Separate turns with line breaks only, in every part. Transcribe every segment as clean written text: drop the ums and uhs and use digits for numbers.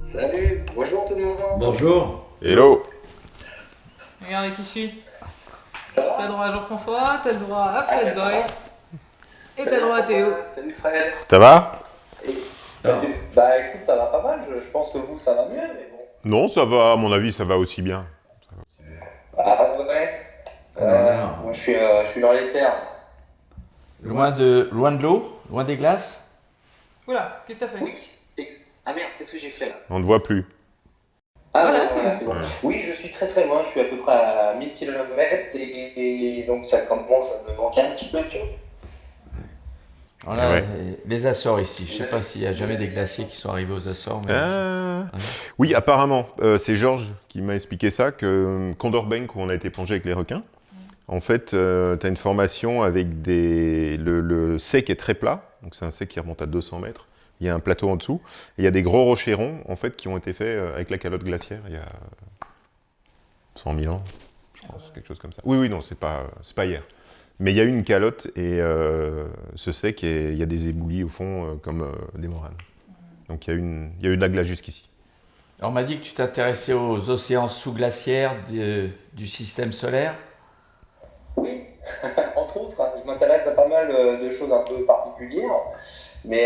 Salut, bonjour tout le monde.
Bonjour.
Hello.
Regardez qui je suis.
Ça
T'as
va?
droit à Jean-François, t'as le droit à Fred
ouais, ça
Boy,
va.
et
Salut,
t'as le droit à Théo.
Salut Fred.
Ça va?
Et- salut. Bah écoute, ça va pas mal, je pense que vous ça va mieux, mais bon.
Non, ça va, à mon avis, ça va aussi bien.
Ah ouais. Moi je suis dans les terres.
Loin de l'eau, loin des glaces.
Oula, qu'est-ce que t'as fait?
Oui. Ah merde, qu'est-ce que j'ai fait là?
On ne voit plus.
Ah
Voilà,
ouais,
c'est
voilà,
bon.
c'est bon.
Ouais.
Oui, je suis très très loin, je suis à peu près à 1000 km et donc ça commence à me manquer un petit peu, tu vois.
Voilà,
Ouais.
les Açores ici. Je sais pas s'il y a jamais des glaciers qui sont arrivés aux Açores, mais
Oui, apparemment, c'est Georges qui m'a expliqué ça, que Condor Bank, où on a été plongé avec les requins, en fait, tu as une formation avec le sec est très plat, donc c'est un sec qui remonte à 200 mètres. Il y a un plateau en dessous, et il y a des gros rochers ronds, en fait, qui ont été faits avec la calotte glaciaire il y a 100 000 ans, je pense, quelque chose comme ça. Oui, non, c'est pas hier. Mais il y a eu une calotte, et ce sec, il y a des éboulis au fond, comme des moranes. Donc il y a eu de la glace jusqu'ici.
on m'a dit que tu t'intéressais aux océans sous-glaciaires du système solaire.
Oui, entre autres, hein, je m'intéresse à pas mal de choses un peu particulières, mais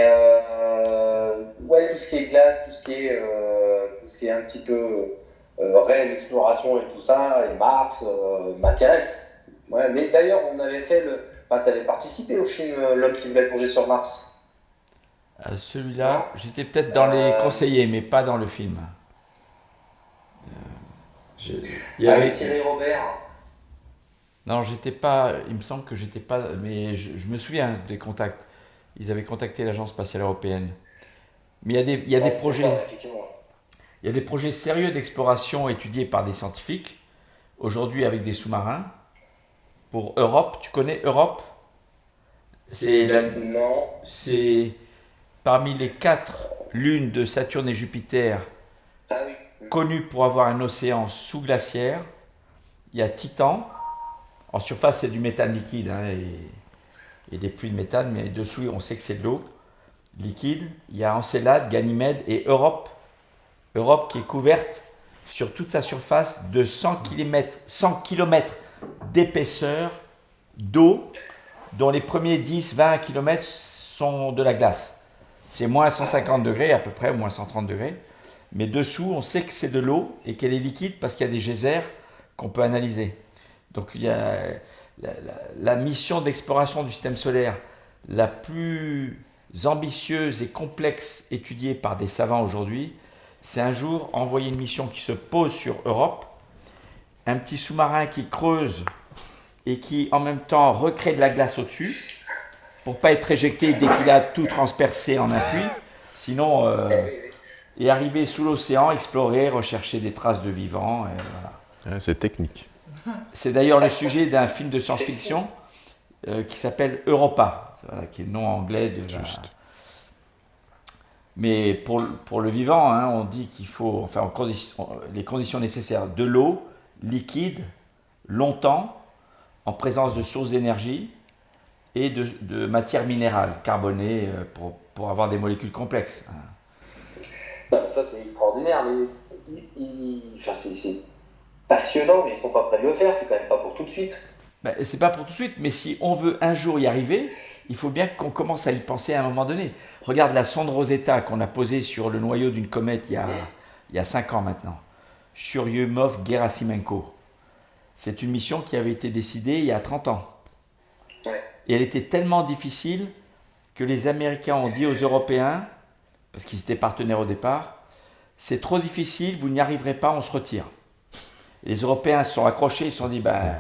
ouais, tout ce qui est glace, tout ce qui est un petit peu réelle exploration et tout ça, et Mars, m'intéresse. Ouais, mais d'ailleurs, on avait fait enfin, tu avais participé au film L'homme qui voulait plonger sur Mars.
Celui-là, j'étais peut-être dans les conseillers, mais pas dans le film. Il y avait-
Avec Thierry Robert.
Non, j'étais pas. Il me semble que j'étais pas. Mais je me souviens des contacts. Ils avaient contacté l'Agence spatiale européenne. Mais il y a
Ouais,
des
c'était
projets.
ça, effectivement.
Il y a des projets sérieux d'exploration étudiés par des scientifiques, aujourd'hui avec des sous-marins. Pour Europe, tu connais Europe?
Non.
C'est parmi les 4 lunes de Saturne et Jupiter
Ah oui.
connues pour avoir un océan sous-glaciaire. Il y a Titan. En surface, c'est du méthane liquide hein, et des pluies de méthane, mais dessous, on sait que c'est de l'eau liquide. Il y a Encelade, Ganymède et Europe. Europe qui est couverte sur toute sa surface de 100 km d'épaisseur d'eau, dont les premiers 10-20 km sont de la glace. C'est moins 150 degrés à peu près, moins 130 degrés. Mais dessous, on sait que c'est de l'eau et qu'elle est liquide parce qu'il y a des geysers qu'on peut analyser. Donc il y a la mission d'exploration du système solaire la plus ambitieuse et complexe étudiée par des savants aujourd'hui, c'est un jour envoyer une mission qui se pose sur Europe, un petit sous-marin qui creuse et qui en même temps recrée de la glace au-dessus pour pas être éjecté dès qu'il a tout transpercé en un puits, sinon et arriver sous l'océan, explorer, rechercher des traces de vivants. Et voilà.
Ouais, c'est technique.
C'est d'ailleurs le sujet d'un film de science-fiction qui s'appelle Europa, voilà, qui est le nom anglais de la...
Juste.
Mais pour le vivant, hein, on dit qu'il faut, enfin, les conditions nécessaires, de l'eau liquide, longtemps, en présence de sources d'énergie et de matières minérales carbonées pour avoir des molécules complexes.
Non, ça c'est extraordinaire, mais enfin, c'est passionnant, mais ils sont pas prêts de le faire, c'est quand même pas pour tout de suite.
Ben, c'est pas pour tout de suite, mais si on veut un jour y arriver, il faut bien qu'on commence à y penser à un moment donné. Regarde la sonde Rosetta qu'on a posée sur le noyau d'une comète il y a 5 ans maintenant. Churyumov-Gerasimenko. C'est une mission qui avait été décidée il y a 30 ans.
Ouais.
Et elle était tellement difficile que les Américains ont dit aux Européens, parce qu'ils étaient partenaires au départ, c'est trop difficile, vous n'y arriverez pas, on se retire. Et les Européens se sont accrochés, ils se sont dit, ben,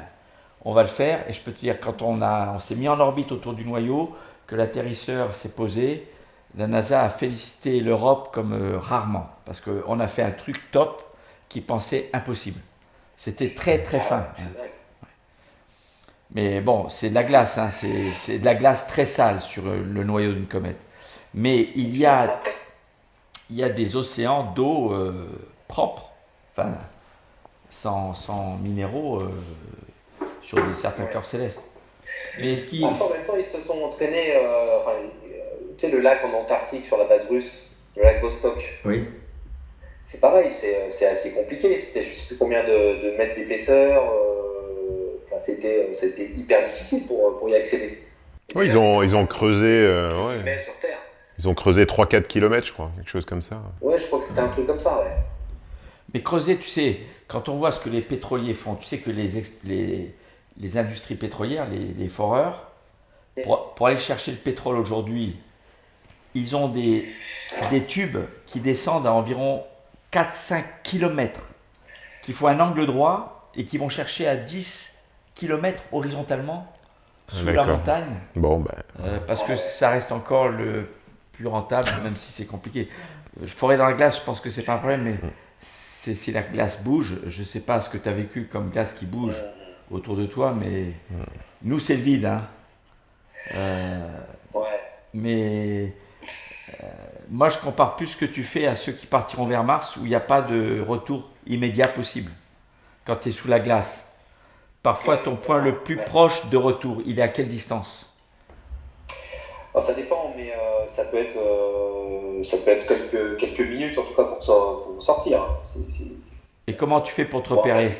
on va le faire. Et je peux te dire, quand on s'est mis en orbite autour du noyau, que l'atterrisseur s'est posé, la NASA a félicité l'Europe comme rarement, parce qu'on a fait un truc top qu'ils pensaient impossible. C'était très très fin. Mais bon, c'est de la glace, hein, c'est de la glace très sale sur le noyau d'une comète. Mais il y a des océans d'eau propre. Enfin, sans minéraux sur certains corps célestes. Mais ce qui...
En même temps, ils se sont entraînés, tu sais, le lac en Antarctique sur la base russe, le lac Vostok.
Oui.
C'est pareil, c'est assez compliqué. C'était je sais plus combien de mètres d'épaisseur. C'était hyper difficile pour y accéder.
Oui, ils ont creusé.
Mais sur Terre.
Ils ont creusé 3-4 km, je crois, quelque chose comme ça.
Ouais, je crois que c'était un truc comme ça, ouais.
Mais creuser, tu sais, quand on voit ce que les pétroliers font, tu sais que les industries pétrolières, les foreurs, pour aller chercher le pétrole aujourd'hui, ils ont des tubes qui descendent à environ 4-5 km, qui font un angle droit et qui vont chercher à 10 km horizontalement sous la montagne.
Bon,
parce que ça reste encore le plus rentable, même si c'est compliqué. Forer dans la glace, je pense que c'est pas un problème, mais si la glace bouge, je sais pas ce que tu as vécu comme glace qui bouge autour de toi, mais nous c'est le vide. Hein. Mais moi je compare plus ce que tu fais à ceux qui partiront vers Mars où il n'y a pas de retour immédiat possible quand tu es sous la glace. Parfois ton point le plus proche de retour, il est à quelle distance?
Alors, ça dépend, mais ça peut être quelques minutes en tout cas pour sortir.
Et comment tu fais pour te repérer?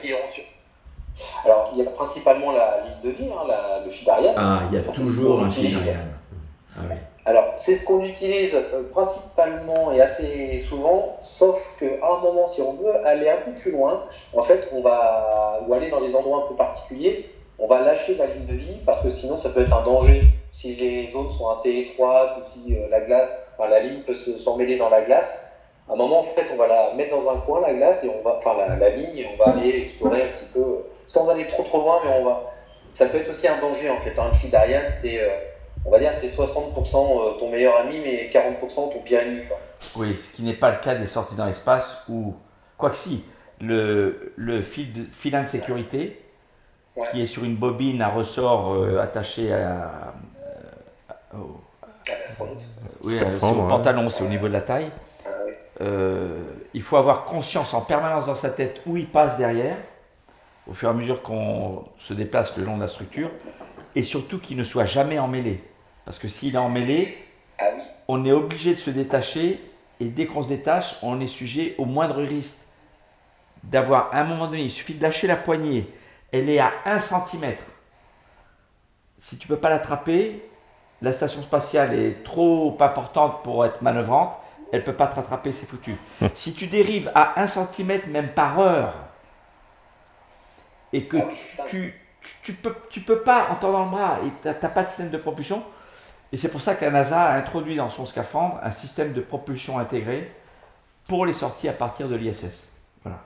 Alors, il y a principalement la ligne de vie, le fil d'Ariane.
Ah, il y a toujours un fil d'Ariane. Ah, oui.
Alors, c'est ce qu'on utilise principalement et assez souvent, sauf qu'à un moment, si on veut aller un peu plus loin, en fait, ou aller dans des endroits un peu particuliers, on va lâcher la ligne de vie parce que sinon, ça peut être un danger. Si les zones sont assez étroites ou si la ligne peut s'emmêler dans la glace, à un moment, en fait, on va la mettre dans un coin, la glace, et la ligne, et on va aller explorer un petit peu, sans aller trop loin, mais ça peut être aussi un danger, en fait. Le fil d'Ariane, on va dire c'est 60% ton meilleur ami, mais 40% ton pire ennemi, quoi.
Oui, ce qui n'est pas le cas des sorties dans l'espace où, quoi que si, le filin de sécurité, qui est sur une bobine à ressort attaché sur le pantalon, c'est au niveau de la taille. Il faut avoir conscience en permanence dans sa tête où il passe derrière, au fur et à mesure qu'on se déplace le long de la structure, et surtout qu'il ne soit jamais emmêlé. Parce que s'il est emmêlé, on est obligé de se détacher, et dès qu'on se détache, on est sujet au moindre risque d'avoir, à un moment donné, il suffit de lâcher la poignée, elle est à 1 cm. Si tu ne peux pas l'attraper, la station spatiale est trop importante pour être manœuvrante, elle ne peut pas te rattraper, c'est foutu. Si tu dérives à 1 cm même par heure, et que tu peux pas en tendant le bras, et tu n'as pas de système de propulsion, et c'est pour ça que la NASA a introduit dans son scaphandre un système de propulsion intégré pour les sorties à partir de l'ISS. Voilà.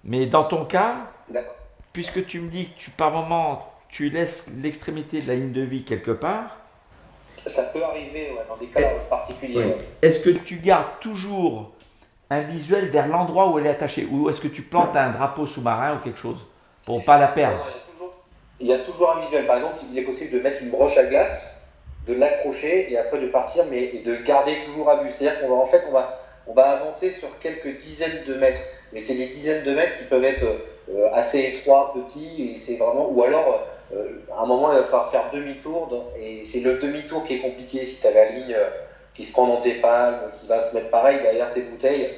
Mais dans ton cas, puisque tu me dis que par moment, tu laisses l'extrémité de la ligne de vie quelque part,
ça peut arriver dans des cas particuliers.
Oui. Est-ce que tu gardes toujours un visuel vers l'endroit où elle est attachée, ou est-ce que tu plantes un drapeau sous-marin ou quelque chose pour ne pas la perdre?
Il y a toujours un visuel. Par exemple, il est possible de mettre une broche à glace, de l'accrocher et après de partir, mais de garder toujours à vue. C'est-à-dire qu'on va avancer sur quelques dizaines de mètres, mais c'est des dizaines de mètres qui peuvent être assez étroits, petits, et c'est vraiment, ou alors à un moment il va falloir faire demi-tour, et c'est le demi-tour qui est compliqué si tu as la ligne qui se prend dans tes palmes, qui va se mettre pareil derrière tes bouteilles.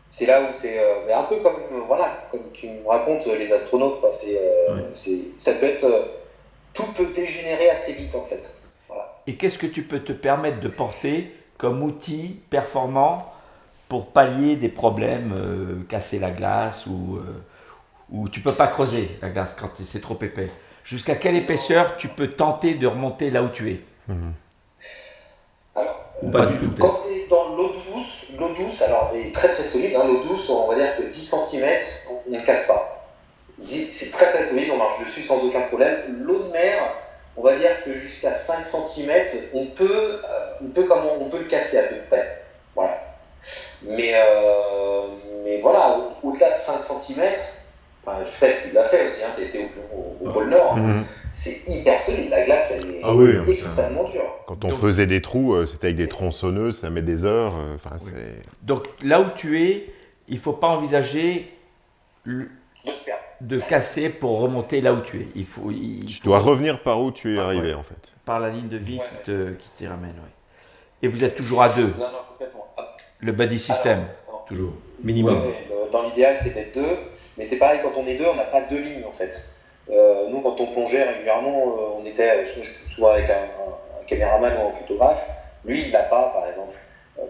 C'est là où c'est mais un peu comme tu me racontes les astronautes, quoi. Ça peut être tout peut dégénérer assez vite en fait. Voilà.
Et qu'est-ce que tu peux te permettre de porter comme outil performant pour pallier des problèmes, casser la glace ou tu peux pas creuser la glace quand c'est trop épais? Jusqu'à quelle épaisseur tu peux tenter de remonter là où tu es?
Alors,
ou pas du tout,
quand c'est dans l'eau douce, alors elle est très très solide, l'eau douce, on va dire que 10 cm, on ne casse pas. C'est très très solide, on marche dessus sans aucun problème. L'eau de mer, on va dire que jusqu'à 5 cm, on peut le casser à peu près. Voilà. Mais voilà, au-delà de 5 cm, Fred, tu l'as fait aussi, tu étais au pôle Nord, c'est hyper solide, la glace, elle est extrêmement dure.
Quand on faisait des trous, c'était avec des tronçonneuses, ça met des heures.
Donc là où tu es, il ne faut pas envisager
de se perdre.
de casser pour remonter là où tu es.
Tu dois revenir par où tu es arrivé, en fait.
Par la ligne de vie qui te ramène, ouais. Et vous êtes toujours à deux.
Non, complètement.
Le buddy system,
Alors,
toujours. Minimum.
dans l'idéal, c'est d'être deux. Mais c'est pareil, quand on est deux, on n'a pas deux lignes, en fait. Nous, quand on plongeait régulièrement, on était soit avec un caméraman ou un photographe. Lui, il l'a pas, par exemple.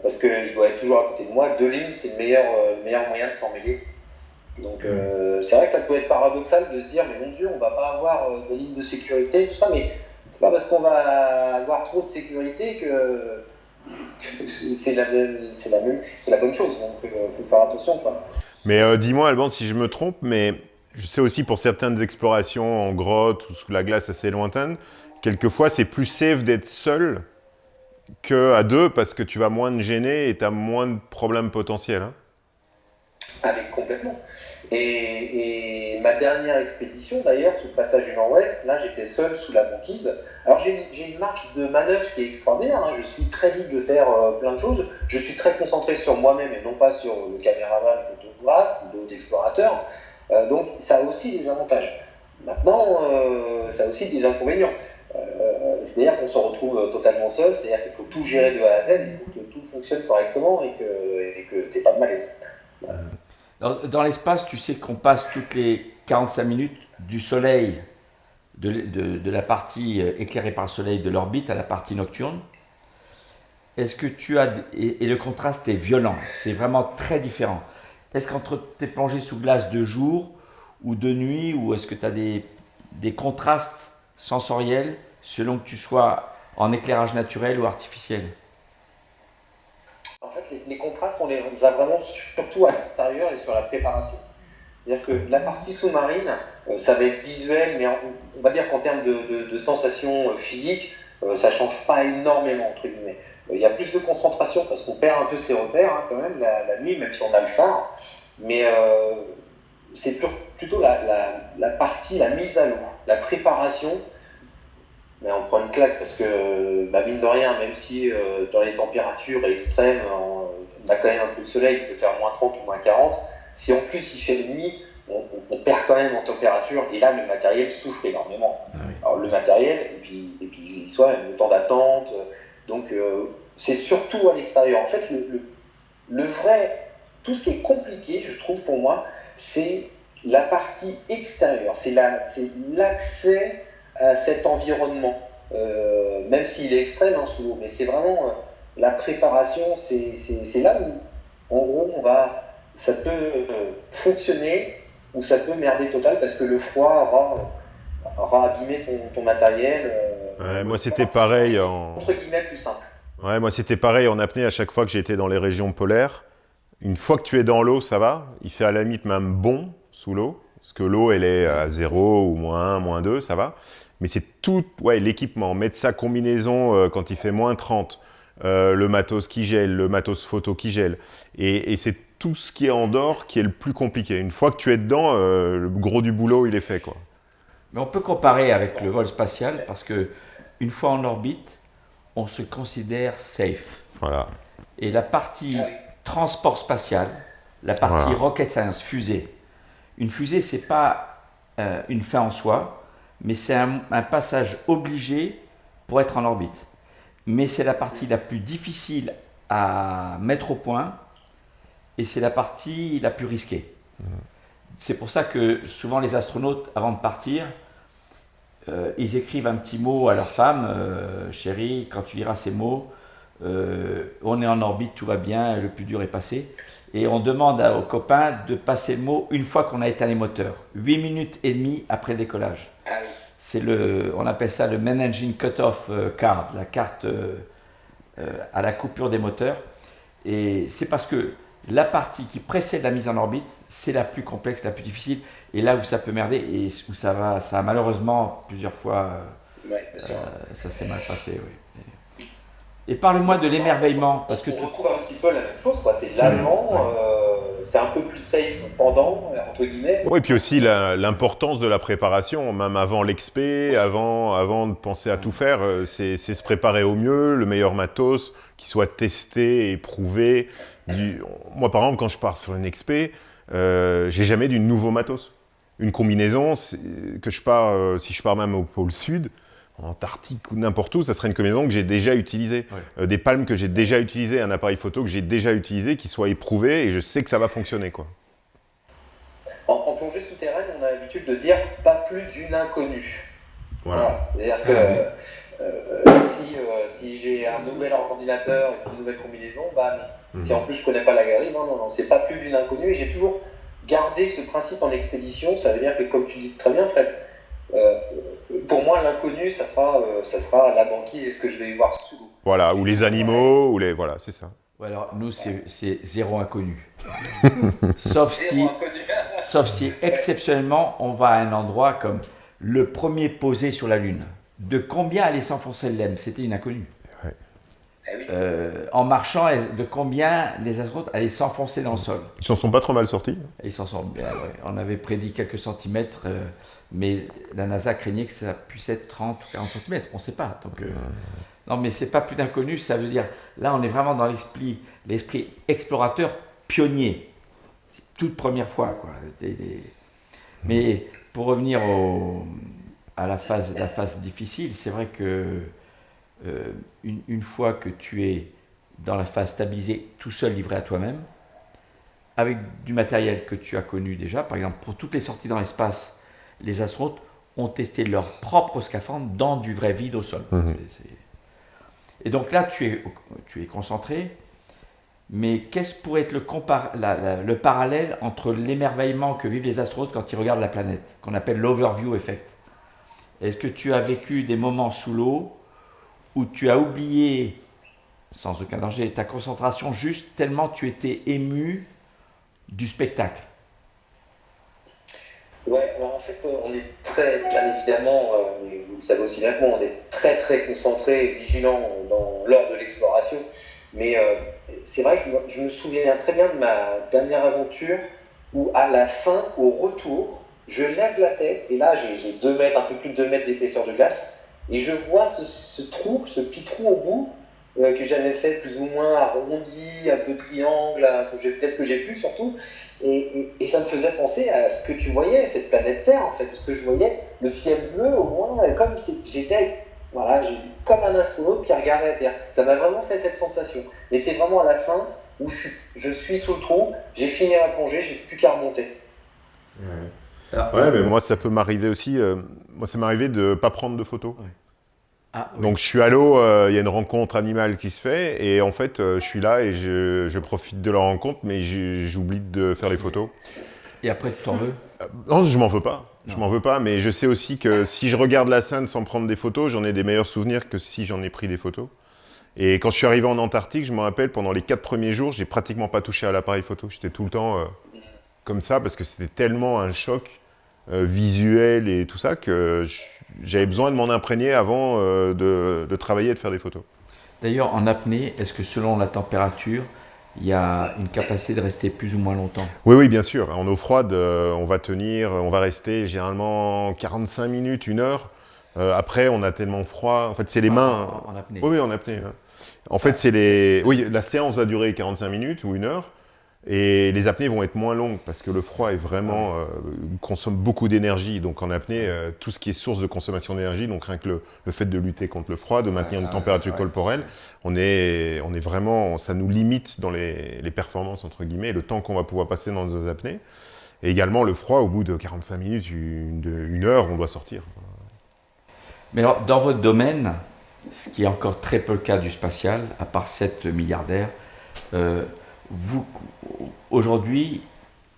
Parce qu'il doit être toujours à côté de moi. Deux lignes, c'est le meilleur moyen de s'en mêler. Donc c'est vrai que ça peut être paradoxal de se dire mais mon Dieu, on va pas avoir des lignes de sécurité, tout ça, mais c'est pas parce qu'on va avoir trop de sécurité que c'est la bonne chose. Donc faut faire attention, quoi.
Mais dis-moi, Alban, si je me trompe, mais je sais aussi pour certaines explorations en grotte ou sous la glace assez lointaine, quelquefois c'est plus safe d'être seul qu'à deux parce que tu vas moins te gêner et tu as moins de problèmes potentiels. Hein.
Ah, mais complètement. Et ma dernière expédition, d'ailleurs, sous le passage du Nord-Ouest, là, j'étais seul sous la banquise. Alors, j'ai une marge de manœuvre qui est extraordinaire. Hein. Je suis très libre de faire plein de choses. Je suis très concentré sur moi-même et non pas sur le caméraman, le photographe ou d'autres explorateurs. Donc, ça a aussi des avantages. Maintenant, ça a aussi des inconvénients. C'est-à-dire qu'on se retrouve totalement seul, c'est-à-dire qu'il faut tout gérer de A à Z, il faut que tout fonctionne correctement et que tu n'aies pas de malaise. Voilà.
Dans l'espace, tu sais qu'on passe toutes les 45 minutes du soleil, de la partie éclairée par le soleil de l'orbite à la partie nocturne. Est-ce que tu as... Et le contraste est violent, c'est vraiment très différent. Est-ce qu'entre tes plongées sous glace de jour ou de nuit, ou est-ce que tu as des contrastes sensoriels selon que tu sois en éclairage naturel ou artificiel?
En fait, les contrastes, on les a vraiment surtout à l'extérieur et sur la préparation. C'est-à-dire que la partie sous-marine, ça va être visuel, mais on va dire qu'en termes de sensations physiques, ça ne change pas énormément, entre guillemets. Il y a plus de concentration parce qu'on perd un peu ses repères hein, quand même la nuit, même si on a le phare. Mais c'est plutôt la partie, la mise à l'eau, la préparation. Mais on prend une claque parce que, mine de rien, même si dans les températures extrêmes, on a quand même un peu de soleil, il peut faire moins 30 ou moins 40. Si en plus il fait de nuit, on perd quand même en température et là le matériel souffre énormément.
Ah oui.
Alors le matériel, et puis le temps d'attente. Donc c'est surtout à l'extérieur. En fait, le vrai, tout ce qui est compliqué, je trouve pour moi, c'est la partie extérieure. C'est l'accès à cet environnement, même s'il est extrême hein, sous l'eau, mais c'est vraiment la préparation, c'est là où, en gros, ça peut fonctionner ou ça peut merder total parce que le froid aura abîmé ton matériel.
Ouais, moi, c'était pareil
entre guillemets, plus simple.
Ouais, moi, c'était pareil en apnée à chaque fois que j'étais dans les régions polaires. Une fois que tu es dans l'eau, ça va. Il fait à la limite même bon sous l'eau, parce que l'eau, elle est à 0 ou moins 1, moins 2, ça va. Mais c'est tout l'équipement, mettre sa combinaison quand il fait moins 30, le matos qui gèle, le matos photo qui gèle. Et c'est tout ce qui est en dehors qui est le plus compliqué. Une fois que tu es dedans, le gros du boulot, il est fait, quoi.
Mais on peut comparer avec le vol spatial parce que une fois en orbite, on se considère safe.
Voilà.
Et la partie transport spatial, la partie rocket science, fusée. Une fusée, c'est pas une fin en soi, mais c'est un passage obligé pour être en orbite. Mais c'est la partie la plus difficile à mettre au point et c'est la partie la plus risquée. C'est pour ça que souvent les astronautes, avant de partir, ils écrivent un petit mot à leur femme, chérie, quand tu liras ces mots, on est en orbite, tout va bien, le plus dur est passé. Et on demande aux copains de passer le mot une fois qu'on a éteint les moteurs, 8 minutes et demie après le décollage. On appelle ça le Main Engine Cut-Off Card, la carte à la coupure des moteurs. Et c'est parce que la partie qui précède la mise en orbite, c'est la plus complexe, la plus difficile, et là où ça peut merder, et où ça a malheureusement plusieurs fois, ça s'est mal passé. Oui. Et parle-moi de l'émerveillement, parce que
on retrouve un petit peu la même chose, quoi. C'est l'avant, c'est un peu plus safe pendant, entre guillemets.
Oui, et puis aussi l'importance de la préparation, même avant l'expé, avant de penser à tout faire, c'est se préparer au mieux, le meilleur matos, qui soit testé, éprouvé. Moi, par exemple, quand je pars sur une expé, j'ai jamais du nouveau matos. une combinaison, que je pars, si je pars même au pôle sud, en Antarctique ou n'importe où, ça serait une combinaison que j'ai déjà utilisée.
Ouais.
Des palmes que j'ai déjà utilisées, un appareil photo que j'ai déjà utilisé, qui soit éprouvé, et je sais que ça va fonctionner, quoi.
En plongée souterraine, on a l'habitude de dire pas plus d'une inconnue.
Voilà.
C'est-à-dire que si j'ai un nouvel ordinateur et une nouvelle combinaison, si en plus je connais pas la galerie, non, c'est pas plus d'une inconnue. Et j'ai toujours gardé ce principe en expédition. Ça veut dire que, comme tu dis très bien, Fred, pour moi, l'inconnu, ça sera la banquise et ce que je vais y voir sous l'eau.
Voilà, ou les animaux, voilà, c'est ça.
Ouais, alors nous, c'est zéro inconnu. Sauf
Zéro
si,
inconnu.
sauf si exceptionnellement, on va à un endroit comme le premier posé sur la Lune. De combien allait s'enfoncer le LEM? C'était une inconnue.
Ouais.
Eh oui.
En marchant, de combien les astronautes allaient s'enfoncer dans le sol?
Ils s'en sont pas trop mal sortis.
Ils s'en sortent bien, ouais. On avait prédit quelques centimètres, mais la NASA craignait que ça puisse être 30 ou 40 centimètres. On ne sait pas. Donc, non, mais c'est pas plus d'inconnu. Ça veut dire, là, on est vraiment dans l'esprit explorateur pionnier. C'est toute première fois, quoi. Mais pour revenir à la phase difficile, c'est vrai que une fois que tu es dans la phase stabilisée, tout seul, livré à toi-même, avec du matériel que tu as connu déjà, par exemple, pour toutes les sorties dans l'espace, les astronautes ont testé leur propre scaphandre dans du vrai vide au sol. Et donc là, tu es concentré, mais qu'est-ce pourrait être le parallèle entre l'émerveillement que vivent les astronautes quand ils regardent la planète, qu'on appelle l'overview effect? Est-ce que tu as vécu des moments sous l'eau où tu as oublié, sans aucun danger, ta concentration juste tellement tu étais ému du spectacle?
Ouais, alors en fait, on est bien évidemment, mais vous le savez aussi bien que moi, on est très très concentré et vigilant lors de l'exploration. Mais c'est vrai que je me souviens très bien de ma dernière aventure où à la fin, au retour, je lève la tête et là j'ai 2 mètres, un peu plus de 2 mètres d'épaisseur de glace et je vois ce petit trou au bout que j'avais fait plus ou moins arrondi, un peu triangle, j'ai fait ce que j'ai pu surtout, et ça me faisait penser à ce que tu voyais, cette planète Terre en fait, parce que je voyais le ciel bleu au loin, comme j'étais comme un astronaute qui regardait la Terre. Ça m'a vraiment fait cette sensation. Et c'est vraiment à la fin où je suis sous le trou, j'ai fini la plongée, j'ai plus qu'à remonter.
Ouais, mais moi, ça peut m'arriver aussi. Moi, ça m'est arrivé de ne pas prendre de photos.
Ouais. Ah, oui.
Donc, je suis à l'eau, il y a une rencontre animale qui se fait, et en fait, je suis là et je profite de la rencontre, mais j'oublie de faire les photos.
Et après, tu t'en veux?
Non, je m'en veux pas.
Non.
Je m'en veux pas, mais je sais aussi que si je regarde la scène sans prendre des photos, j'en ai des meilleurs souvenirs que si j'en ai pris des photos. Et quand je suis arrivé en Antarctique, je me rappelle, pendant les 4 premiers jours, j'ai pratiquement pas touché à l'appareil photo. J'étais tout le temps comme ça, parce que c'était tellement un choc visuel et tout ça, que j'avais besoin de m'en imprégner avant de travailler et de faire des photos.
D'ailleurs, en apnée, est-ce que selon la température, il y a une capacité de rester plus ou moins longtemps?
Oui, bien sûr. En eau froide, on va rester généralement 45 minutes, 1 heure. Après, on a tellement froid. En fait, c'est les mains.
En apnée.
Oui, en apnée. Hein. En fait, la séance va durer 45 minutes ou 1 heure. Et les apnées vont être moins longues parce que le froid est vraiment consomme beaucoup d'énergie. Donc en apnée, tout ce qui est source de consommation d'énergie, donc rien que le fait de lutter contre le froid, de maintenir une température corporelle, on est vraiment, ça nous limite dans les performances entre guillemets, le temps qu'on va pouvoir passer dans nos apnées. Et également le froid, au bout de 45 minutes, 1 heure, on doit sortir.
Mais alors, dans votre domaine, ce qui est encore très peu le cas du spatial, à part 7 milliardaires, aujourd'hui,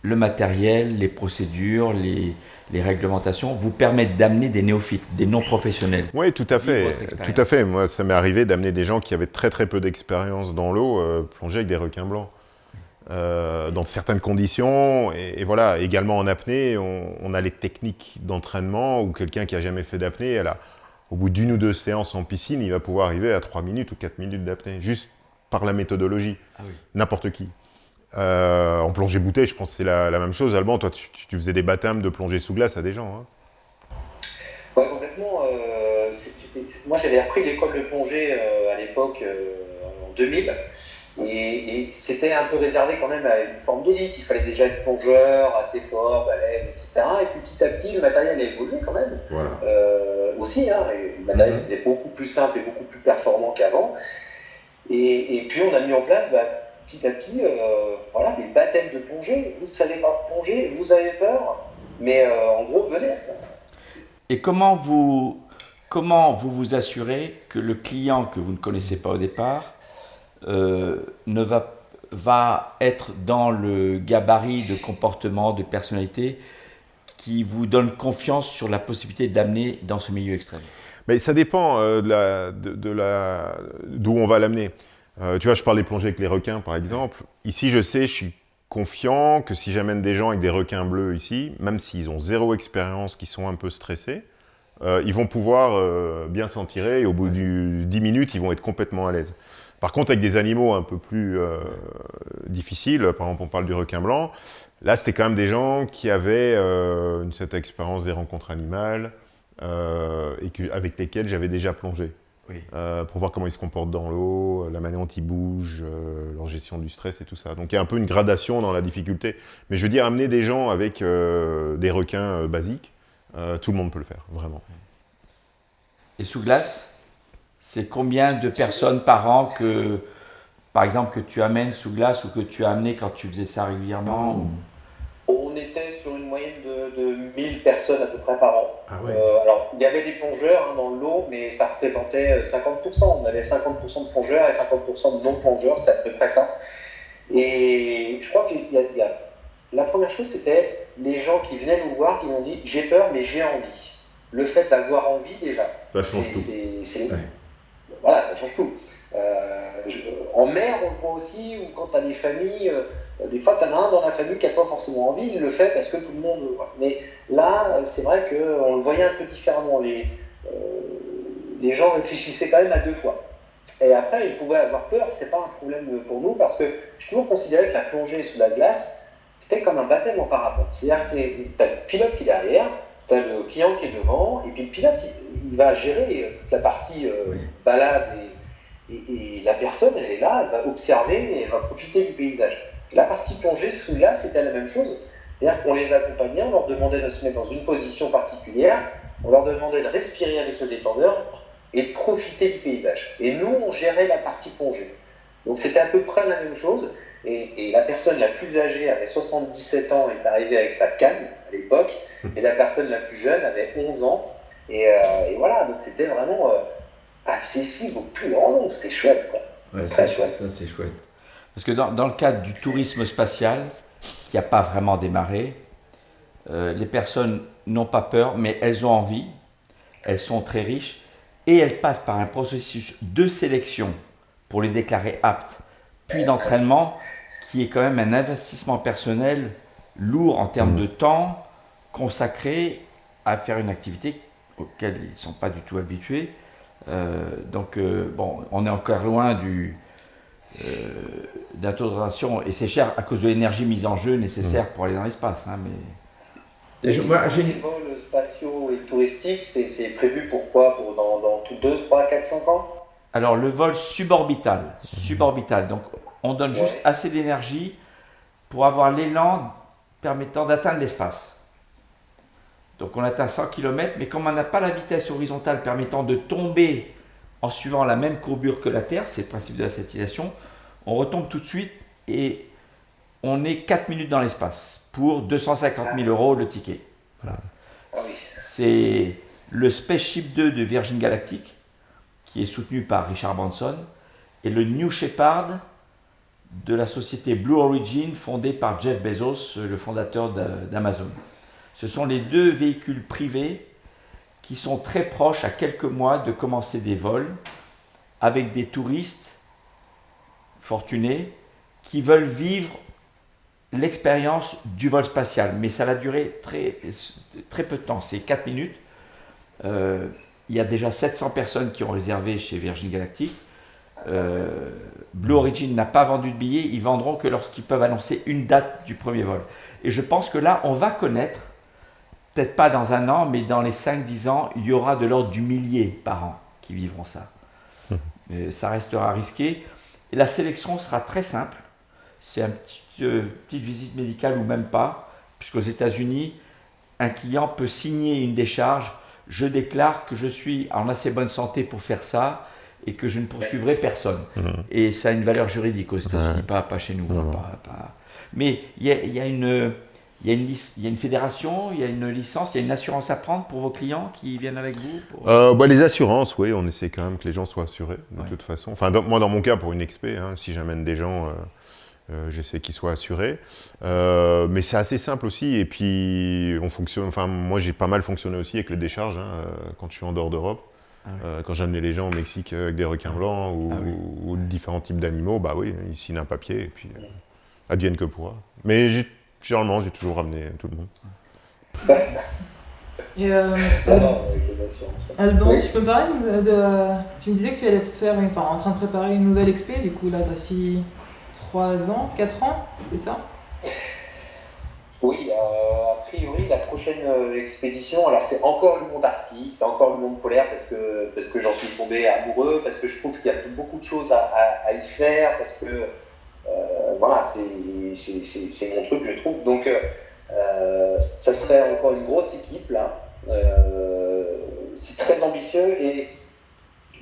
le matériel, les procédures, les réglementations vous permettent d'amener des néophytes, des non-professionnels.
Oui, tout à fait.
votre expérience.
Tout à fait. Moi, ça m'est arrivé d'amener des gens qui avaient très très peu d'expérience dans l'eau, plonger avec des requins blancs. Dans certaines conditions, et voilà, également en apnée, on a les techniques d'entraînement où quelqu'un qui n'a jamais fait d'apnée, au bout d'1 ou 2 séances en piscine, il va pouvoir arriver à 3 minutes ou 4 minutes d'apnée, juste par la méthodologie.
Ah oui.
N'importe qui. En plongée bouteille, je pense que c'est la même chose. Alban, toi, tu faisais des baptêmes de plongée sous glace à des gens. Hein.
Ouais, complètement. Moi, j'avais repris l'école de plongée à l'époque, en 2000. Et c'était un peu réservé quand même à une forme d'élite. Il fallait déjà être plongeur, assez fort, balèze, etc. Et puis petit à petit, le matériel a évolué quand même.
Voilà.
Aussi, hein, et le matériel était beaucoup plus simple et beaucoup plus performant qu'avant. Et puis on a mis en place petit à petit voilà, des baptêmes de plongée. Vous ne savez pas plonger, vous avez peur, mais en gros, venez.
Et comment vous vous assurez que le client que vous ne connaissez pas au départ ne va être dans le gabarit de comportement, de personnalité qui vous donne confiance sur la possibilité d'amener dans ce milieu extrême?
Mais ça dépend d'où on va l'amener. Tu vois, je parle des plongées avec les requins, par exemple. Ici, je suis confiant que si j'amène des gens avec des requins bleus ici, même s'ils ont zéro expérience, qu'ils sont un peu stressés, ils vont pouvoir bien s'en tirer et au bout de 10 minutes, ils vont être complètement à l'aise. Par contre, avec des animaux un peu plus difficiles, par exemple, on parle du requin blanc, là, c'était quand même des gens qui avaient une certaine expérience des rencontres animales avec lesquels j'avais déjà plongé.
Oui.
Pour voir comment ils se comportent dans l'eau, la manière dont ils bougent, leur gestion du stress et tout ça. Donc il y a un peu une gradation dans la difficulté. Mais je veux dire, amener des gens avec des requins basiques, tout le monde peut le faire, vraiment.
Et sous glace, c'est combien de personnes par an que, par exemple, que tu amènes sous glace ou que tu as amené quand tu faisais ça régulièrement ou...
On était sur une moyenne de 1000 personnes à peu près par an.
Ah ouais.
Alors, il y avait des plongeurs dans l'eau, mais ça représentait 50%. On avait 50% de plongeurs et 50% de non-plongeurs, c'est à peu près ça. Et je crois qu'il y a... La première chose, c'était les gens qui venaient nous voir, qui nous dit « j'ai peur, mais j'ai envie ». Le fait d'avoir envie, déjà,
Ça change tout.
Ouais. Voilà, ça change tout. En mer, on le voit aussi, ou quand tu as des familles, des fois tu en as un dans la famille qui n'a pas forcément envie, il le fait parce que tout le monde... Mais là, c'est vrai qu'on le voyait un peu différemment. Les gens réfléchissaient quand même à 2 fois. Et après, ils pouvaient avoir peur, c'était pas un problème pour nous, parce que j'ai toujours considéré que la plongée sous la glace, c'était comme un baptême en parapente. C'est-à-dire que tu as le pilote qui est derrière, tu as le client qui est devant, et puis le pilote, il va gérer toute la partie balade, et la personne, elle est là, elle va observer et elle va profiter du paysage. La partie plongée sous glace, c'était la même chose. C'est-à-dire qu'on les accompagnait, on leur demandait de se mettre dans une position particulière, on leur demandait de respirer avec le détendeur et de profiter du paysage. Et nous, on gérait la partie plongée. Donc c'était à peu près la même chose. Et la personne la plus âgée avait 77 ans et est arrivée avec sa canne à l'époque. Et la personne la plus jeune avait 11 ans. Et voilà, donc c'était vraiment accessible au plus grand nombre. C'était chouette, quoi.
Ouais, ça c'est chouette. Parce que dans le cadre du tourisme spatial, qui n'a pas vraiment démarré, les personnes n'ont pas peur, mais elles ont envie, elles sont très riches, et elles passent par un processus de sélection pour les déclarer aptes, puis d'entraînement, qui est quand même un investissement personnel lourd en termes de temps consacré à faire une activité auquel ils ne sont pas du tout habitués. Bon, on est encore loin d'introduction, et c'est cher à cause de l'énergie mise en jeu nécessaire pour aller dans l'espace. Hein, mais...
Les vols spatiaux et touristiques, c'est prévu pour quoi? Dans 2, 3, 4, 5 ans?
Alors, le vol suborbital, donc on donne juste assez d'énergie pour avoir l'élan permettant d'atteindre l'espace. Donc on atteint 100 km, mais comme on n'a pas la vitesse horizontale permettant de tomber en suivant la même courbure que la Terre, c'est le principe de la satellisation, on retombe tout de suite et on est 4 minutes dans l'espace pour 250 000 € le ticket. Voilà. C'est le Spaceship 2 de Virgin Galactic, qui est soutenu par Richard Branson, et le New Shepard de la société Blue Origin, fondée par Jeff Bezos, le fondateur d'Amazon. Ce sont les 2 véhicules privés qui sont très proches, à quelques mois, de commencer des vols avec des touristes fortunés qui veulent vivre l'expérience du vol spatial. Mais ça va durer très, très peu de temps, c'est 4 minutes. Il y a déjà 700 personnes qui ont réservé chez Virgin Galactic. Blue Origin n'a pas vendu de billets, ils vendront que lorsqu'ils peuvent annoncer une date du premier vol. Et je pense que là, on va connaître, peut-être pas dans 1 an, mais dans les 5-10 ans, il y aura de l'ordre du millier par an qui vivront ça. Ça restera risqué. Et la sélection sera très simple. C'est une petite visite médicale ou même pas, puisqu'aux États-Unis, un client peut signer une décharge. Je déclare que je suis en assez bonne santé pour faire ça et que je ne poursuivrai personne. Et ça a une valeur juridique aux États-Unis, pas chez nous. Mais il y a une fédération, il y a une licence, il y a une assurance à prendre pour vos clients qui viennent avec vous
Les assurances, oui, on essaie quand même que les gens soient assurés, de toute façon. Enfin, moi, dans mon cas, pour une expé, si j'amène des gens, j'essaie qu'ils soient assurés. Mais c'est assez simple aussi, et puis on fonctionne. Enfin, moi, j'ai pas mal fonctionné aussi avec les décharges, quand je suis en dehors d'Europe. Quand j'amenais les gens au Mexique avec des requins blancs ou différents types d'animaux, bah oui, ils signent un papier, et puis advienne que pourra. Mais généralement, j'ai toujours ramené tout le monde.
Et
avec les assurances.
Alban,
Oui.
tu peux me parler tu me disais que tu allais faire, en train de préparer une nouvelle expé, du coup là t'as 3 ans, 4 ans, c'est ça?
Oui, a priori, la prochaine expédition, alors c'est encore le monde arctique, c'est encore le monde polaire parce que j'en suis tombé amoureux, parce que je trouve qu'il y a beaucoup de choses à y faire, parce que voilà, c'est mon truc, je trouve. Donc, ça serait encore une grosse équipe là. C'est très ambitieux et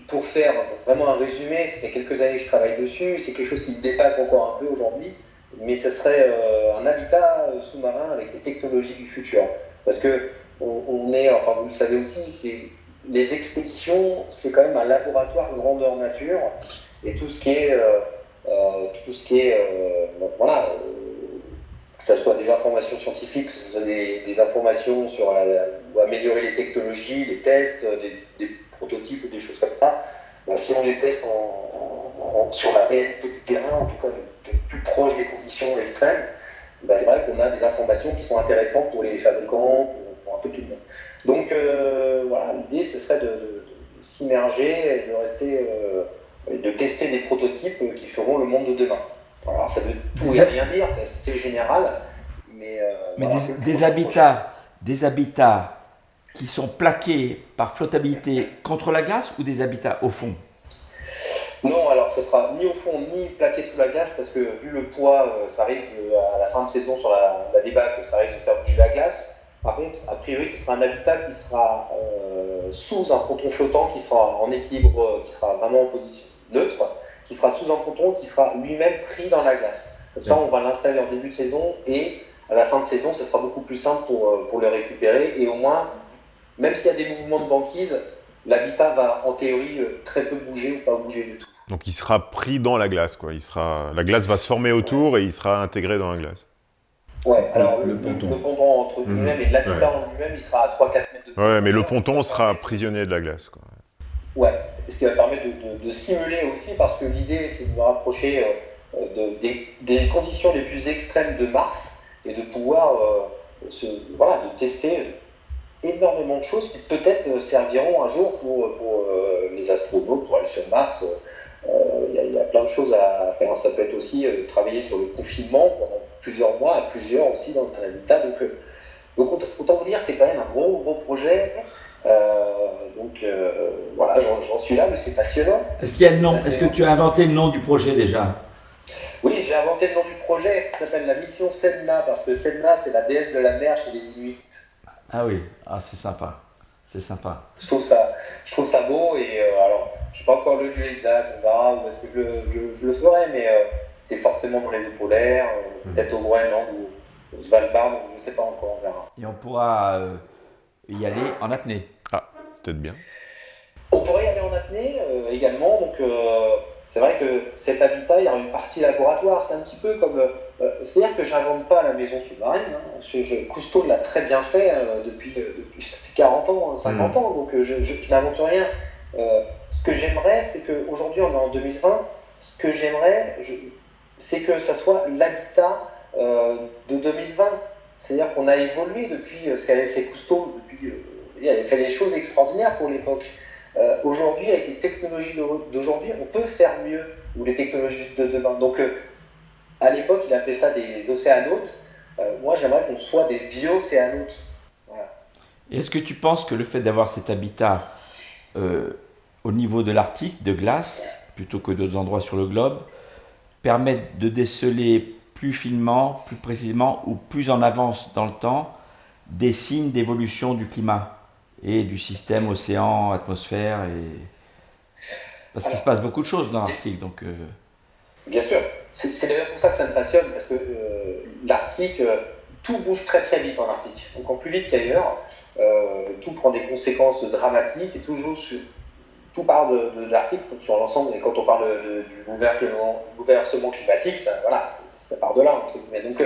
pour faire vraiment un résumé, ça fait quelques années que je travaille dessus, c'est quelque chose qui me dépasse encore un peu aujourd'hui, mais ce serait un habitat sous-marin avec les technologies du futur. Parce que on est, enfin vous le savez aussi, les expéditions, c'est quand même un laboratoire grandeur nature, et tout ce qui est, voilà, que ce soit des informations scientifiques, que ce soit des informations sur ou améliorer les technologies, les tests, des prototypes ou des choses comme ça, ben, si on les teste sur la réalité du terrain, en tout cas de plus proche des conditions extrêmes, ben, c'est vrai qu'on a des informations qui sont intéressantes pour les fabricants, pour un peu tout le monde. Donc voilà, l'idée ce serait de s'immerger et de rester, de tester des prototypes qui feront le monde de demain. Alors ça veut tout et rien dire, c'est général, mais
voilà, des habitats qui sont plaqués par flottabilité contre la glace ou des habitats au fond?
Non, alors ce sera ni au fond ni plaqué sous la glace parce que vu le poids, ça risque à la fin de saison sur la débâcle, ça risque de faire bouger la glace. Par contre, a priori, ce sera un habitat qui sera sous un ponton flottant, qui sera en équilibre, qui sera vraiment en position neutre, qui sera sous un ponton, qui sera lui-même pris dans la glace. Comme ça, on va l'installer en début de saison et à la fin de saison, ce sera beaucoup plus simple pour le récupérer. Et au moins, même s'il y a des mouvements de banquise, l'habitat va en théorie très peu bouger ou pas bouger du tout.
Donc il sera pris dans la glace, quoi. La glace va se former autour et il sera intégré dans la glace.
Ouais, alors le ponton entre lui-même et l'habitat en lui-même, il sera à 3-4 mètres de profondeur.
Ouais, mais le ponton sera prisonnier de la glace, quoi.
Ouais, ce qui va permettre de simuler aussi, parce que l'idée, c'est de me rapprocher des conditions les plus extrêmes de Mars et de pouvoir de tester énormément de choses qui peut-être serviront un jour pour les astronautes, pour aller sur Mars. Il y a plein de choses à faire. Ça peut être aussi travailler sur le confinement pendant plusieurs mois, à plusieurs aussi dans un habitat. Donc autant vous dire, c'est quand même un gros projet. Voilà, j'en suis là, mais c'est passionnant.
Est-ce qu'il y a le nom? Est-ce que tu as inventé le nom du projet déjà?
Oui, j'ai inventé le nom du projet, ça s'appelle la mission Sedna, parce que Sedna, c'est la déesse de la mer chez les Inuits.
Ah oui, c'est sympa. C'est sympa.
Je trouve ça beau, et alors, je sais pas encore le lieu exact, on verra où est-ce que je le ferai, mais c'est forcément dans les eaux polaires, peut-être au Groenland ou au Svalbard, je sais pas encore, on verra.
Et on pourra y aller en apnée.
Ah, peut-être bien.
On pourrait y aller en apnée également, donc c'est vrai que cet habitat, il y a une partie laboratoire, c'est un petit peu comme... c'est-à-dire que j'invente pas la maison sous-marine, Cousteau l'a très bien fait depuis 40 ans, 50 ans, donc je n'invente rien. Ce que j'aimerais, c'est qu'aujourd'hui on est en 2020, ce que j'aimerais, c'est que ça soit l'habitat de 2020. C'est-à-dire qu'on a évolué depuis ce qu'avait fait Cousteau, il avait fait des choses extraordinaires pour l'époque. Aujourd'hui, avec les technologies d'aujourd'hui, on peut faire mieux, ou les technologies de demain. Donc, à l'époque, il appelait ça des océanotes. Moi, j'aimerais qu'on soit des bio-océanotes. Voilà.
Et est-ce que tu penses que le fait d'avoir cet habitat au niveau de l'Arctique, de glace, plutôt que d'autres endroits sur le globe, permettent de déceler plus finement, plus précisément ou plus en avance dans le temps des signes d'évolution du climat et du système océan, atmosphère. Parce qu'il se passe beaucoup de choses dans l'Arctique. Donc,
Bien sûr. C'est d'ailleurs pour ça que ça me passionne, parce que l'Arctique, tout bouge très très vite en Arctique, encore plus vite qu'ailleurs. Tout prend des conséquences dramatiques et tout part de l'Arctique sur l'ensemble. Et quand on parle du bouleversement climatique, ça part de là, entre guillemets. Donc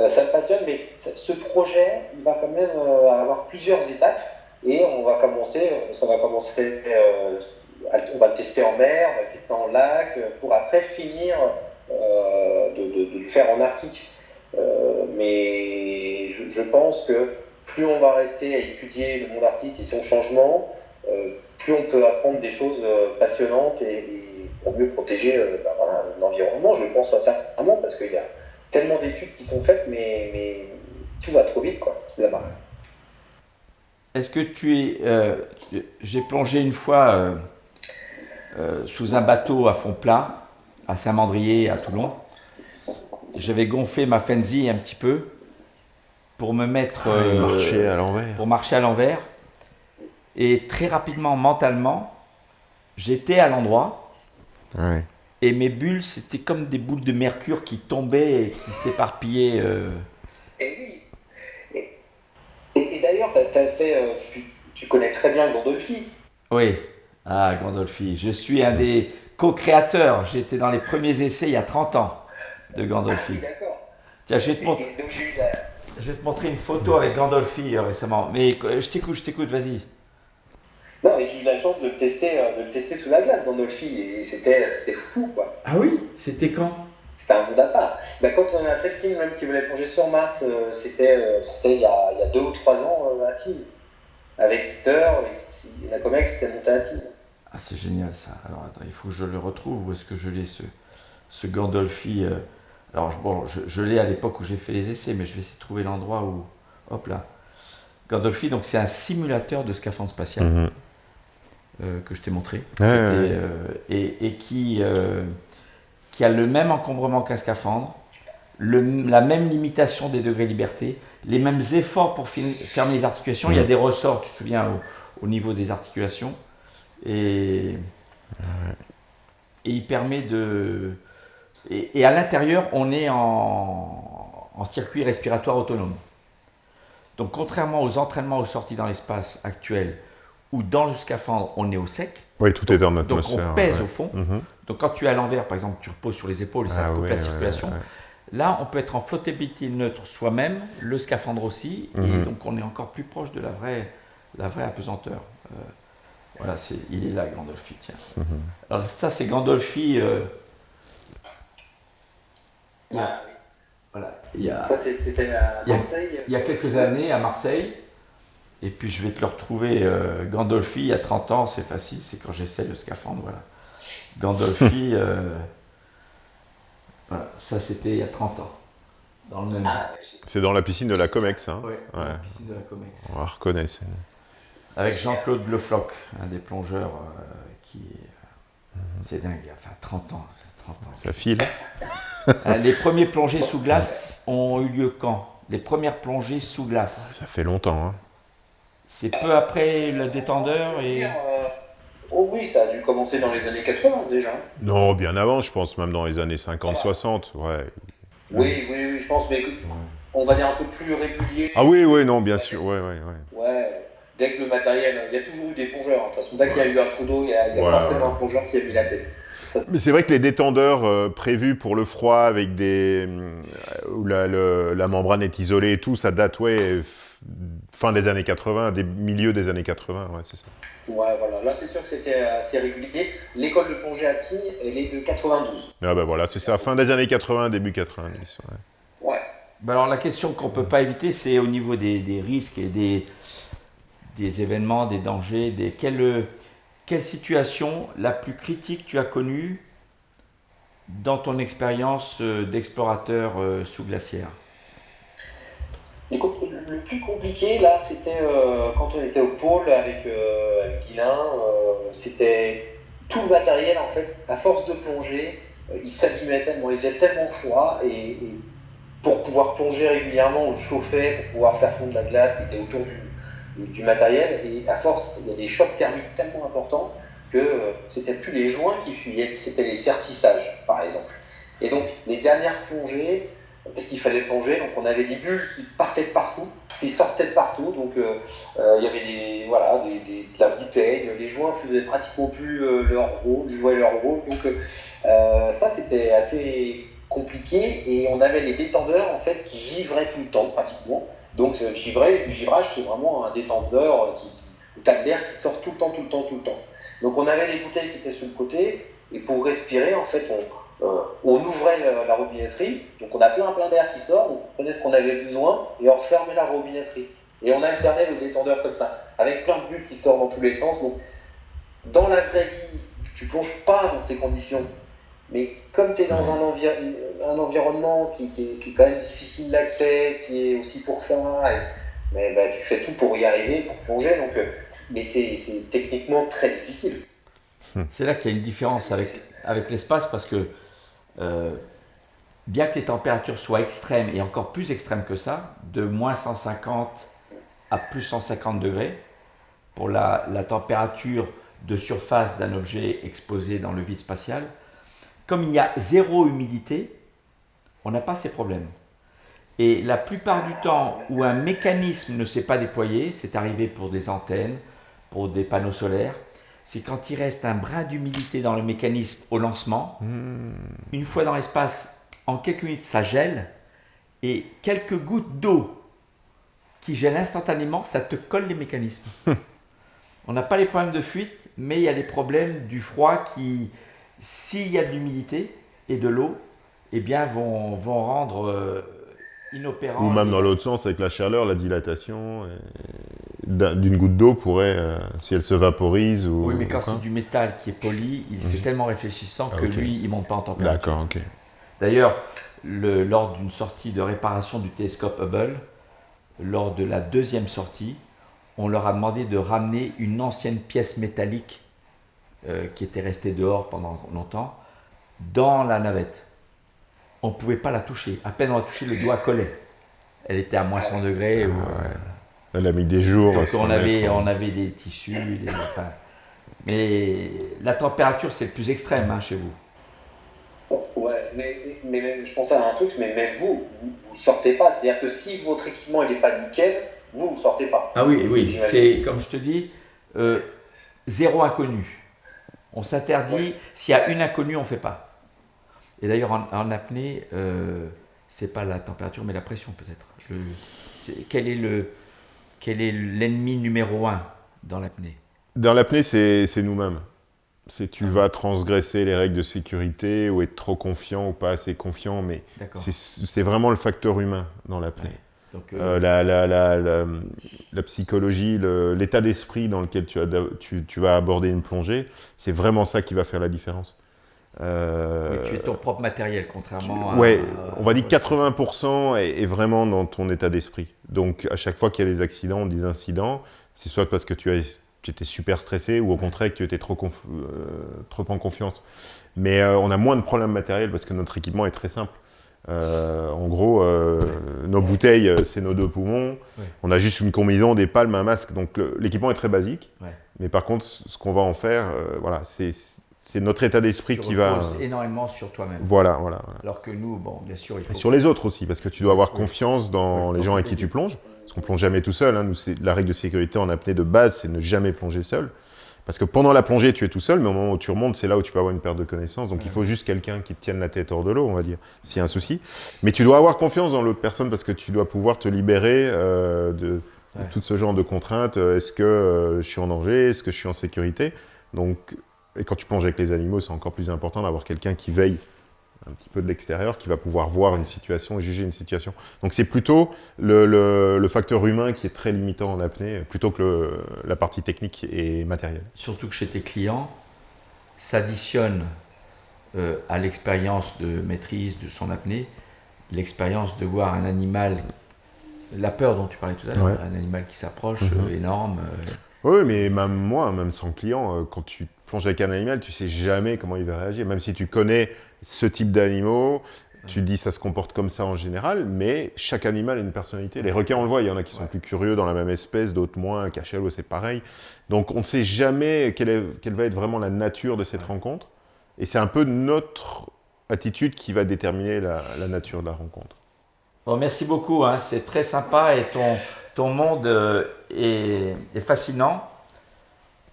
ça me passionne, mais ce projet, il va quand même avoir plusieurs étapes. Et on va commencer, on va le tester en mer, on va le tester en lac, pour après finir de le faire en Arctique. Mais je pense que plus on va rester à étudier le monde arctique et son changement, plus on peut apprendre des choses passionnantes et pour mieux protéger l'environnement. Je pense à ça vraiment, parce qu'il y a tellement d'études qui sont faites, mais tout va trop vite, quoi, là-bas.
est-ce que j'ai plongé une fois sous un bateau à fond plat, à Saint-Mandrier, à Toulon. J'avais gonflé ma Fenzi un petit peu pour me mettre...
marcher à l'envers.
Pour marcher à l'envers. Et très rapidement, mentalement, j'étais à l'endroit.
Ouais.
Et mes bulles, c'était comme des boules de mercure qui tombaient et qui s'éparpillaient.
Et oui. Et d'ailleurs, tu connais très bien Gandolfi.
Oui. Ah, Gandolfi. Je suis un des co-créateurs. J'étais dans les premiers essais il y a 30 ans de Gandolfi.
Ah, d'accord.
Tiens, je vais te montrer une photo avec Gandolfi récemment. Mais je t'écoute, vas-y.
Non, mais j'ai eu la chance de le tester sous la glace, Gandolfi, et c'était fou, quoi.
Ah oui? C'était quand?
C'était un monde à part. Quand on a fait le film même qui voulait plonger sur Mars, c'était il y a 2 ou 3 ans à Tignes. Avec Peter, et la Comex c'était monté à Tignes.
Ah, c'est génial ça. Alors attends, il faut que je le retrouve. Où est-ce que je l'ai ce Gandolfi Alors bon, je l'ai à l'époque où j'ai fait les essais, mais je vais essayer de trouver l'endroit où... Hop là. Gandolfi, donc c'est un simulateur de scaphandre spatial que je t'ai montré. Et qui a le même encombrement qu'un scaphandre, la même limitation des degrés de liberté, les mêmes efforts pour fermer les articulations. Il y a des ressorts, tu te souviens, au niveau des articulations. Et il permet de... Et à l'intérieur, on est en circuit respiratoire autonome. Donc contrairement aux entraînements aux sorties dans l'espace actuels, où dans le scaphandre, on est au sec.
Oui, tout est en atmosphère.
Donc on pèse au fond. Donc quand tu es à l'envers, par exemple, tu reposes sur les épaules et ça coupe la circulation. Là, on peut être en flottabilité neutre soi-même, le scaphandre aussi, et donc on est encore plus proche de la vraie apesanteur. Voilà, il est là, Gandolfi, tiens. Alors ça, c'est Gandolfi.
Ça, c'était à Marseille.
Il y a quelques années à Marseille. Et puis je vais te le retrouver, Gandolfi, il y a 30 ans, c'est facile, c'est quand j'essaie le scaphandre, voilà. Gandolfi, voilà, ça c'était il y a 30 ans, dans le même...
C'est dans la piscine de la Comex, hein.
Oui, dans la piscine de la Comex.
On la reconnaît.
Avec Jean-Claude Le Floch, un des plongeurs qui... C'est dingue, il y a 30 ans.
Ça file.
Les premiers plongées sous glace ont eu lieu quand? Les premières plongées sous glace.
Ça fait longtemps, hein.
C'est peu après le détendeur et...
Oh oui, ça a dû commencer dans les années 80 déjà.
Non, bien avant, je pense, même dans les années 50-60, ouais.
Oui, je pense, mais on va dire un peu plus régulier.
Ah oui, non, bien sûr, ouais.
Ouais, dès que le matériel, il y a toujours eu des plongeurs, hein. De toute façon, dès qu'il y a eu un trou d'eau, il y a forcément un plongeur qui a mis la tête.
Mais c'est vrai que les détendeurs prévus pour le froid, avec où la membrane est isolée et tout, ça date, fin des années 80, milieu des années 80, ouais, c'est ça.
Ouais, voilà. Là, c'est sûr que c'était assez régulier. L'école de plongée à Tignes, elle est de 92.
Ah ben voilà, c'est ça, fin des années 80, début 90.
Ouais.
Ben alors, la question qu'on ne peut pas éviter, c'est au niveau des risques et des événements, des dangers, quelle situation la plus critique tu as connue dans ton expérience d'explorateur sous glaciaire?
Écoute, le plus compliqué, là, c'était quand on était au pôle avec Guilain, c'était tout le matériel, en fait, à force de plonger, il s'abîmait tellement, il faisait tellement froid, et pour pouvoir plonger régulièrement, on le chauffait pour pouvoir faire fondre la glace qui était autour du matériel, et à force, il y a des chocs thermiques tellement importants que c'était plus les joints qui fuyaient, c'était les sertissages, par exemple. Et donc, les dernières plongées, parce qu'il fallait plonger, donc on avait des bulles qui partaient de partout, qui sortaient de partout, donc il y avait de la bouteille, les joints faisaient pratiquement plus leur rôle, jouaient leur rôle, donc ça c'était assez compliqué, et on avait les détendeurs en fait qui givraient tout le temps pratiquement. Donc le givrage c'est vraiment un détendeur où tu as l'air qui sort tout le temps, tout le temps, tout le temps. Donc on avait les bouteilles qui étaient sur le côté, et pour respirer en fait on ouvrait la robinetterie, donc on a plein d'air qui sort, on prenait ce qu'on avait besoin et on refermait la robinetterie. Et on alternait le détendeur comme ça, avec plein de bulles qui sortent dans tous les sens. Donc dans la vraie vie, tu plonges pas dans ces conditions. Mais comme tu es dans un environnement qui est quand même difficile d'accès, qui est aussi pour ça, mais bah, tu fais tout pour y arriver, pour plonger, donc, mais c'est techniquement très difficile.
C'est là qu'il y a une différence avec l'espace, parce que bien que les températures soient extrêmes, et encore plus extrêmes que ça, de moins 150 à plus 150 degrés, pour la température de surface d'un objet exposé dans le vide spatial, comme il y a zéro humidité, on n'a pas ces problèmes. Et la plupart du temps où un mécanisme ne s'est pas déployé, c'est arrivé pour des antennes, pour des panneaux solaires, c'est quand il reste un brin d'humidité dans le mécanisme au lancement. Une fois dans l'espace, en quelques minutes, ça gèle, et quelques gouttes d'eau qui gèlent instantanément, ça te colle les mécanismes. On n'a pas les problèmes de fuite, mais il y a les problèmes du froid qui, s'il y a de l'humidité et de l'eau, eh bien vont rendre inopérant.
Ou même dans l'autre sens, avec la chaleur, la dilatation d'une goutte d'eau pourrait, si elle se vaporise ou...
Oui, mais quand c'est du métal qui est poli, c'est tellement réfléchissant que lui, il ne monte pas en température.
D'accord, ok.
D'ailleurs, lors d'une sortie de réparation du télescope Hubble, lors de la deuxième sortie, on leur a demandé de ramener une ancienne pièce métallique qui était restée dehors pendant longtemps, dans la navette. On ne pouvait pas la toucher. À peine on l'a touché, le doigt collait. Elle était à moins 100 degrés.
Elle a mis des jours.
Donc on avait des tissus. Mais la température, c'est le plus extrême chez vous.
Ouais, mais je pensais à un truc, mais même vous sortez pas. C'est-à-dire que si votre équipement il n'est pas nickel, vous sortez pas.
Ah oui, c'est comme je te dis, zéro inconnu. On s'interdit, s'il y a une inconnue, on ne fait pas. Et d'ailleurs, en apnée, c'est pas la température, mais la pression peut-être. Quel est l'ennemi numéro 1 dans l'apnée?
Dans l'apnée, c'est nous-mêmes. C'est tu vas transgresser les règles de sécurité ou être trop confiant ou pas assez confiant, mais c'est vraiment le facteur humain dans l'apnée. Ouais. Donc, la psychologie, l'état d'esprit dans lequel tu vas aborder une plongée, c'est vraiment ça qui va faire la différence.
Oui, tu es ton propre matériel, contrairement à...
Oui, on va dire que 80% est vraiment dans ton état d'esprit. Donc, à chaque fois qu'il y a des accidents ou des incidents, c'est soit parce que tu étais super stressé ou au contraire que tu étais trop en confiance. Mais on a moins de problèmes matériels parce que notre équipement est très simple. En gros, nos bouteilles, c'est nos 2 poumons. Ouais. On a juste une combinaison, des palmes, un masque. Donc l'équipement est très basique. Ouais. Mais par contre, ce qu'on va en faire, c'est notre état d'esprit qui va...
Tu reposes énormément sur toi-même.
Voilà.
Alors que nous, bon, bien sûr, il faut...
Et sur les autres aussi, parce que tu dois avoir confiance dans les gens avec qui tu plonges. Parce qu'on ne plonge jamais tout seul. Nous, la règle de sécurité en apnée de base, c'est ne jamais plonger seul. Parce que pendant la plongée, tu es tout seul, mais au moment où tu remontes, c'est là où tu peux avoir une perte de connaissance. Donc il faut juste quelqu'un qui te tienne la tête hors de l'eau, on va dire, s'il y a un souci. Mais tu dois avoir confiance dans l'autre personne parce que tu dois pouvoir te libérer de tout ce genre de contraintes. Est-ce que je suis en danger? Est-ce que je suis en sécurité? Donc, et quand tu plonges avec les animaux, c'est encore plus important d'avoir quelqu'un qui veille un petit peu de l'extérieur, qui va pouvoir voir une situation et juger une situation. Donc c'est plutôt le facteur humain qui est très limitant en apnée, plutôt que la partie technique et matérielle.
Surtout que chez tes clients, s'additionne à l'expérience de maîtrise de son apnée, l'expérience de voir un animal, la peur dont tu parlais tout à l'heure, un animal qui s'approche, énorme.
Oui, mais même moi, même sans client, quand tu plonges avec un animal, tu ne sais jamais comment il va réagir. Même si tu connais ce type d'animaux. Tu dis ça se comporte comme ça en général, mais chaque animal a une personnalité. Les requins, on le voit, il y en a qui sont plus curieux dans la même espèce, d'autres moins. Un cachalot, c'est pareil. Donc on ne sait jamais quelle va être vraiment la nature de cette rencontre. Et c'est un peu notre attitude qui va déterminer la nature de la rencontre.
Bon, merci beaucoup, hein, c'est très sympa et ton monde est fascinant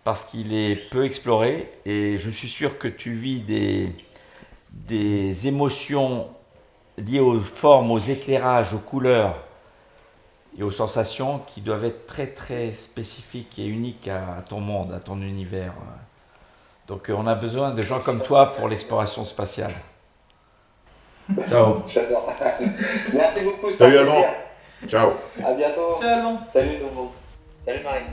parce qu'il est peu exploré et je suis sûr que tu vis des émotions liées aux formes, aux éclairages, aux couleurs et aux sensations qui doivent être très très spécifiques et uniques à ton monde, à ton univers. Donc on a besoin de gens comme toi pour l'exploration spatiale. Ciao.
J'adore. Merci beaucoup.
Salut Alban. Ciao.
À bientôt.
Ciao, Alban.
Salut tout le monde. Salut Marie.